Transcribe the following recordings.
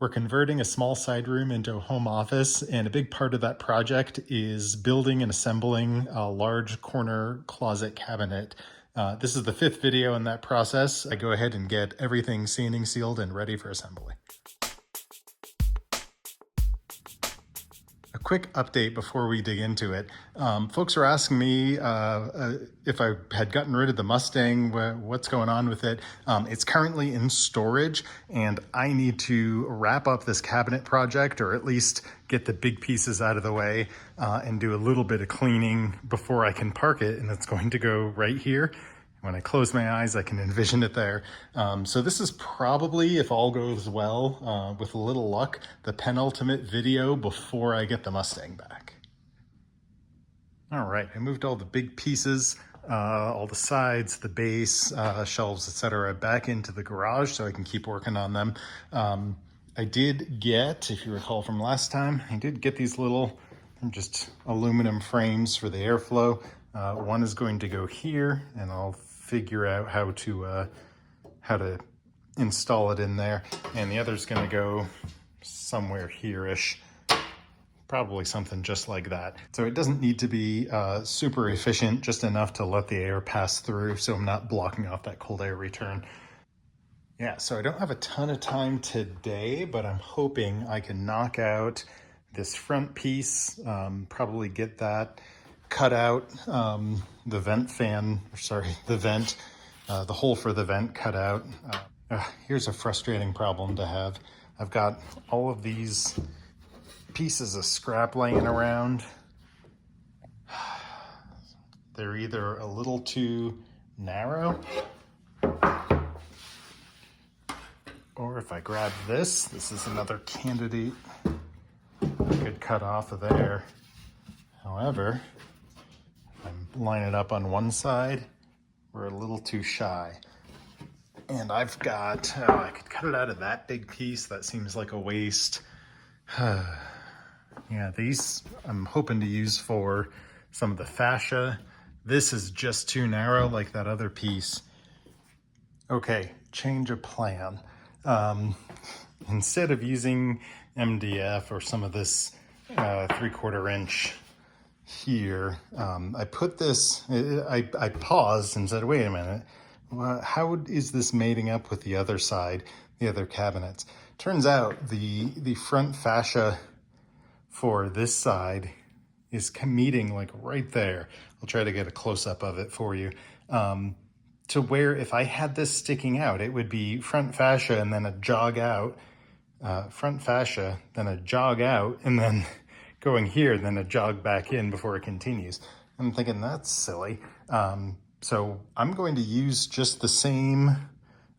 We're converting a small side room into a home office, and a big part of that project is building and assembling a large corner closet cabinet. This is the 5th video in that process. I go ahead and get everything sanding sealed and ready for assembly. A quick update before we dig into it. Folks are asking me if I had gotten rid of the Mustang, what's going on with it. It's currently in storage, and I need to wrap up this cabinet project, or at least get the big pieces out of the way and do a little bit of cleaning before I can park it, and it's going to go right here. When I close my eyes, I can envision it there. So this is probably, if all goes well, with a little luck, the penultimate video before I get the Mustang back. All right, I moved all the big pieces, all the sides, the base, shelves, etc., back into the garage so I can keep working on them. I did get, if you recall from last time, I did get these little just aluminum frames for the airflow. One is going to go here, and I'll figure out how to install it in there, and the other is going to go somewhere here-ish, probably something just like that. So it doesn't need to be super efficient, just enough to let the air pass through so I'm not blocking off that cold air return. Yeah, so I don't have a ton of time today, but I'm hoping I can knock out this front piece, probably get that cut out, the vent fan, sorry, the vent, the hole for the vent cut out. Here's a frustrating problem to have. I've got all of these pieces of scrap laying around. They're either a little too narrow, or if I grab this is another candidate I could cut off of there. However, line it up on one side, we're a little too shy. And I've got, I could cut it out of that big piece. That seems like a waste. Yeah, these I'm hoping to use for some of the fascia. This is just too narrow, like that other piece. Okay, change of plan. Instead of using MDF or some of this 3/4 inch here, I put this, I paused and said, wait a minute, how is this mating up with the other side, the other cabinets? Turns out the front fascia for this side is meeting like right there. I'll try to get a close-up of it for you, to where if I had this sticking out, it would be front fascia and then a jog out, front fascia, then a jog out, and then going here, then a jog back in before it continues. I'm thinking that's silly. So I'm going to use just the same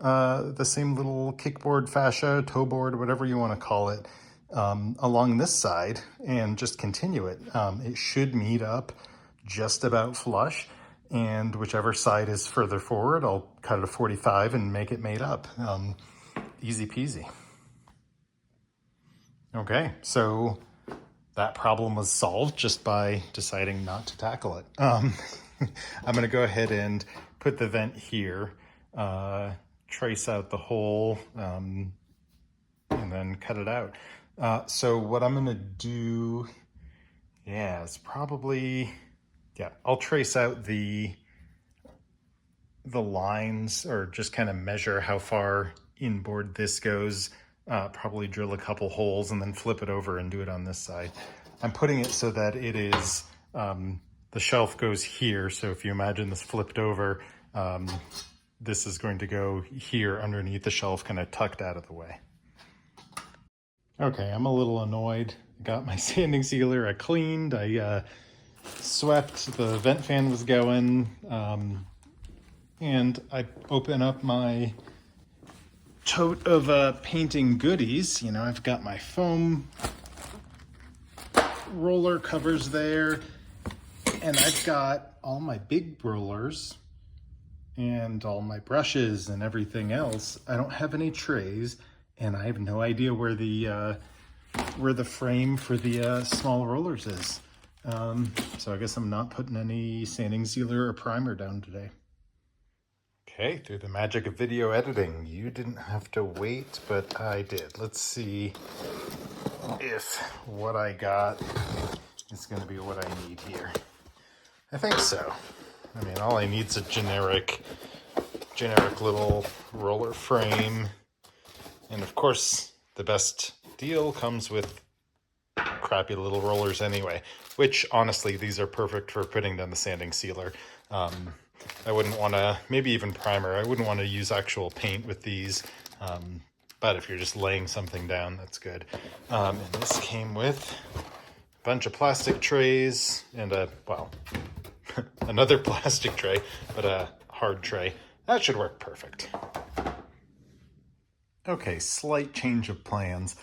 little kickboard fascia, toe board, whatever you want to call it, along this side, and just continue it. It should meet up just about flush, and whichever side is further forward, I'll cut it a 45 and make it made up. Easy peasy. Okay, so that problem was solved just by deciding not to tackle it. I'm going to go ahead and put the vent here, trace out the hole, and then cut it out. So what I'm going to do, is probably, I'll trace out the lines, or just kind of measure how far inboard this goes. Probably drill a couple holes and then flip it over and do it on this side. I'm putting it so that it is, the shelf goes here. So if you imagine this flipped over, this is going to go here underneath the shelf, kind of tucked out of the way. Okay, I'm a little annoyed. I got my sanding sealer, I cleaned, I swept, the vent fan was going, and I open up my tote of painting goodies. You know, I've got my foam roller covers there, and I've got all my big rollers and all my brushes and everything else. I don't have any trays, and I have no idea where the frame for the small rollers is. So I guess I'm not putting any sanding sealer or primer down today. Okay, through the magic of video editing, you didn't have to wait, but I did. Let's see if what I got is going to be what I need here. I think so. I mean, all I need is a generic little roller frame. And of course, the best deal comes with crappy little rollers anyway, which honestly, these are perfect for putting down the sanding sealer. I wouldn't want to, maybe even primer, I wouldn't want to use actual paint with these, but if you're just laying something down, that's good. And this came with a bunch of plastic trays and another plastic tray, but a hard tray. That should work perfect. Okay, slight change of plans.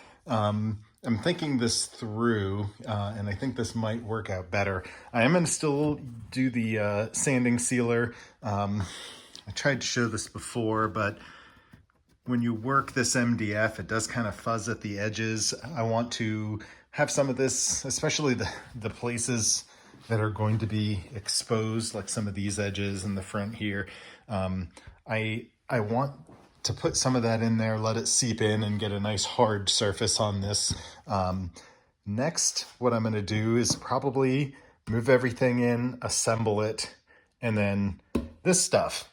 I'm thinking this through, and I think this might work out better. I am going to still do the sanding sealer. I tried to show this before, but when you work this MDF, it does kind of fuzz at the edges. I want to have some of this, especially the places that are going to be exposed, like some of these edges in the front here. I want to put some of that in there, let it seep in and get a nice hard surface on this. Next, what I'm going to do is probably move everything in, assemble it, and then this stuff.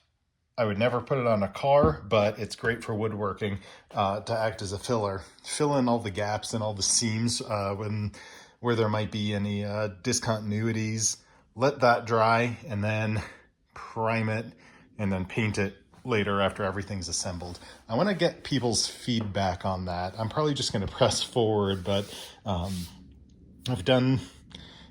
I would never put it on a car, but it's great for woodworking to act as a filler. Fill in all the gaps and all the seams where there might be any discontinuities. Let that dry and then prime it and then paint it later after everything's assembled. I want to get people's feedback on that. I'm probably just going to press forward, but I've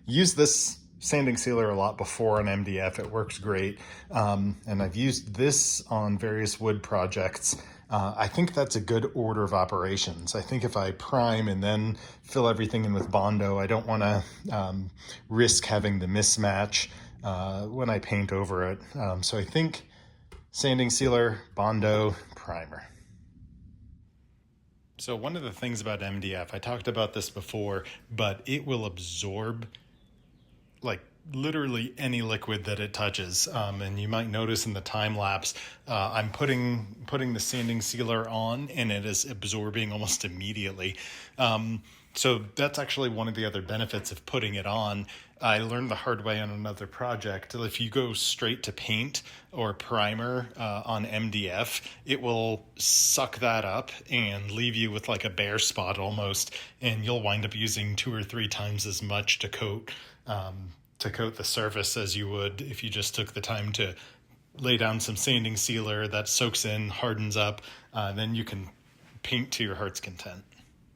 used this sanding sealer a lot before on MDF. It works great. And I've used this on various wood projects. I think that's a good order of operations. I think if I prime and then fill everything in with Bondo, I don't want to risk having the mismatch when I paint over it. So I think sanding sealer, Bondo, primer. So one of the things about MDF, I talked about this before, but it will absorb like literally any liquid that it touches. And you might notice in the time lapse, I'm putting the sanding sealer on and it is absorbing almost immediately. So that's actually one of the other benefits of putting it on. I learned the hard way on another project. If you go straight to paint or primer on MDF, it will suck that up and leave you with like a bare spot almost, and you'll wind up using 2 or 3 times as much to coat the surface as you would if you just took the time to lay down some sanding sealer that soaks in, hardens up, then you can paint to your heart's content.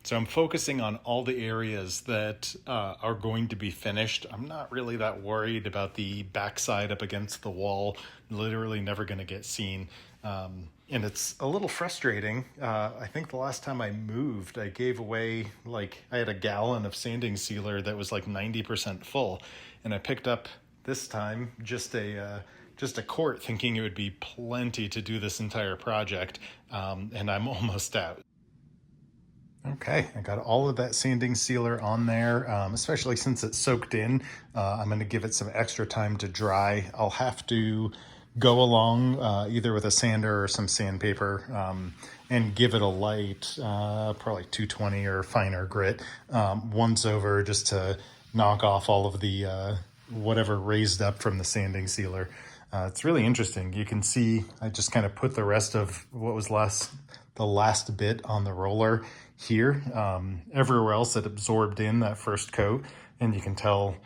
So I'm focusing on all the areas that are going to be finished. I'm not really that worried about the backside up against the wall, literally never going to get seen. And it's a little frustrating. I think the last time I moved, I gave away, I had a gallon of sanding sealer that was like 90% full. And I picked up this time just a quart, thinking it would be plenty to do this entire project. And I'm almost out. Okay, I got all of that sanding sealer on there, especially since it's soaked in. I'm going to give it some extra time to dry. I'll have to go along either with a sander or some sandpaper and give it a light, probably 220 or finer grit once over, just to knock off all of the whatever raised up from the sanding sealer. It's really interesting. You can see I just kind of put the rest of what was the last bit on the roller here. Everywhere else it absorbed in that first coat, and you can tell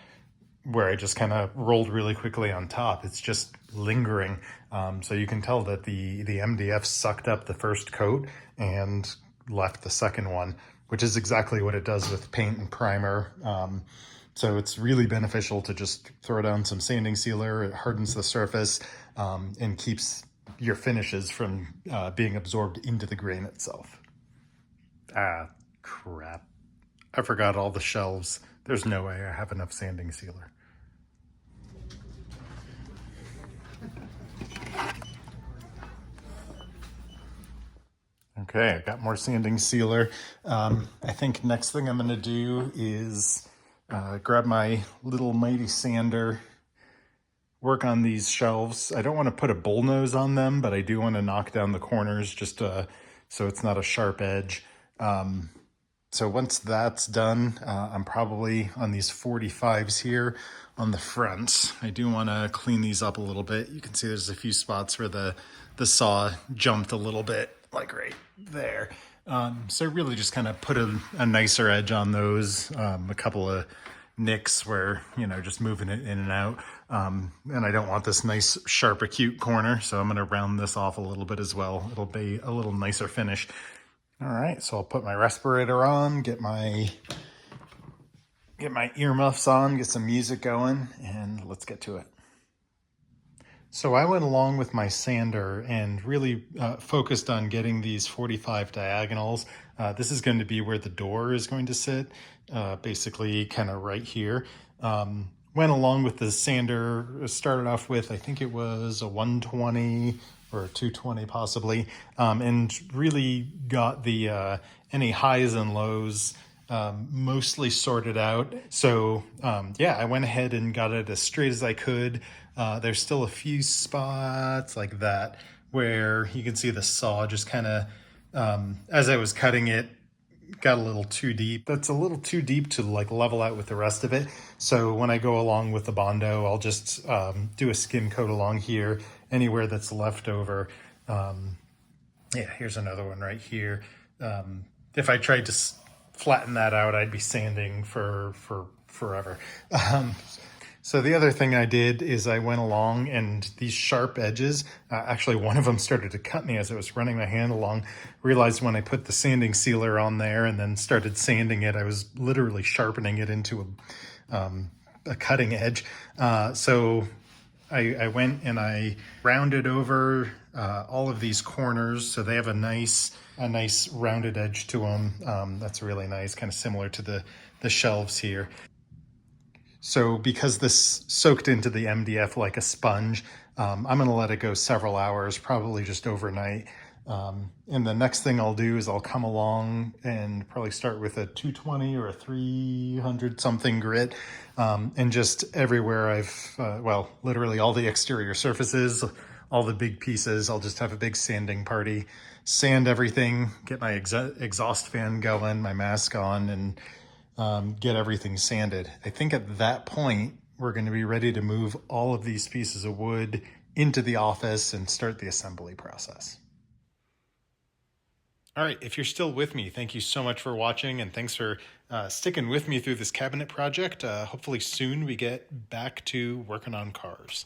where I just kind of rolled really quickly on top. It's just lingering. So you can tell that the MDF sucked up the first coat and left the second one, which is exactly what it does with paint and primer. So it's really beneficial to just throw down some sanding sealer. It hardens the surface and keeps your finishes from being absorbed into the grain itself. Ah, crap. I forgot all the shelves. There's no way I have enough sanding sealer. Okay, I got more sanding sealer. I think next thing I'm going to do is grab my little mighty sander, work on these shelves. I don't want to put a bullnose on them, but I do want to knock down the corners just so it's not a sharp edge. So once that's done, I'm probably on these 45s here on the front. I do want to clean these up a little bit. You can see there's a few spots where the saw jumped a little bit, like right there. So really just kind of put a nicer edge on those, a couple of nicks where, you know, just moving it in and out. And I don't want this nice sharp acute corner, so I'm going to round this off a little bit as well. It'll be a little nicer finish. All right, so I'll put my respirator on, get my earmuffs on, get some music going, and let's get to it. So I went along with my sander and really focused on getting these 45 diagonals. This is going to be where the door is going to sit, basically kind of right here. Went along with the sander, started off with, I think it was a 120 or a 220 possibly, and really got the any highs and lows mostly sorted out. So yeah, I went ahead and got it as straight as I could. There's still a few spots like that where you can see the saw just kind of, as I was cutting it, got a little too deep. That's a little too deep to like level out with the rest of it. So when I go along with the Bondo, I'll just do a skim coat along here, anywhere that's left over. Yeah, here's another one right here. If I tried to flatten that out, I'd be sanding for forever. So the other thing I did is I went along and these sharp edges, actually one of them started to cut me as I was running my hand along, realized when I put the sanding sealer on there and then started sanding it, I was literally sharpening it into a cutting edge. So I went and I rounded over all of these corners so they have a nice rounded edge to them. That's really nice, kind of similar to the shelves here. So because this soaked into the MDF like a sponge, I'm going to let it go several hours, probably just overnight. And the next thing I'll do is I'll come along and probably start with a 220 or a 300 something grit. And just everywhere well, literally all the exterior surfaces, all the big pieces, I'll just have a big sanding party, sand everything, get my exhaust fan going, my mask on, and get everything sanded. I think at that point, we're going to be ready to move all of these pieces of wood into the office and start the assembly process. All right, if you're still with me, thank you so much for watching, and thanks for sticking with me through this cabinet project. Hopefully soon we get back to working on cars.